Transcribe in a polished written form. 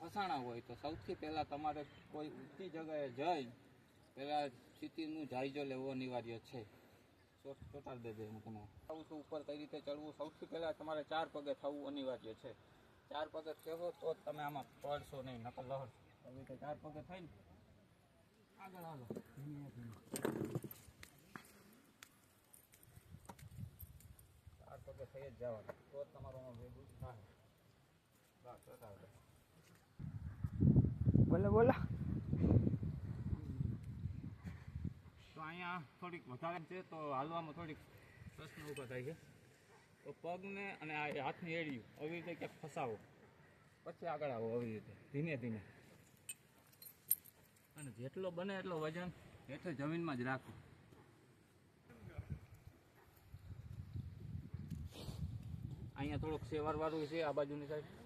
ફસાણા હોય તો સૌથી પહેલાં તમારે કોઈ ઊંચી જગ્યાએ જઈ પહેલાં સ્થિતિનું જાયજો લેવો અનિવાર્ય છે. ચોટાડી દેજે હું તમારે આવું છું ઉપર કઈ રીતે ચડવું. સૌથી પહેલાં તમારે 4 પગે થવું અનિવાર્ય છે. 4 પગે થવો તો જ તમે આમાં પડશો નહીં, નકર લહર. આવી રીતે 4 પગે થઈને આગળ હાલો. 4 પગે થઈ જ જવાનું તો જ તમારું ભેગું થાય. બસ ચોટાડી દે. બોલો બોલો. તો અહીંયા થોડીક વધારે છે તો હાલવામાં થોડીક પ્રશ્ન ઊભા થાય છે. તો પગને અને આ હાથની એડિયું આવી રીતે ક્યાંક ફસાવો, પછી આગળ આવો આવી રીતે ધીમે ધીમે. અને જેટલો બને એટલો વજન હેઠળ જમીનમાં જ રાખો. અહીંયા થોડુંક સેવારવાળું છે આ બાજુની સાઈડ.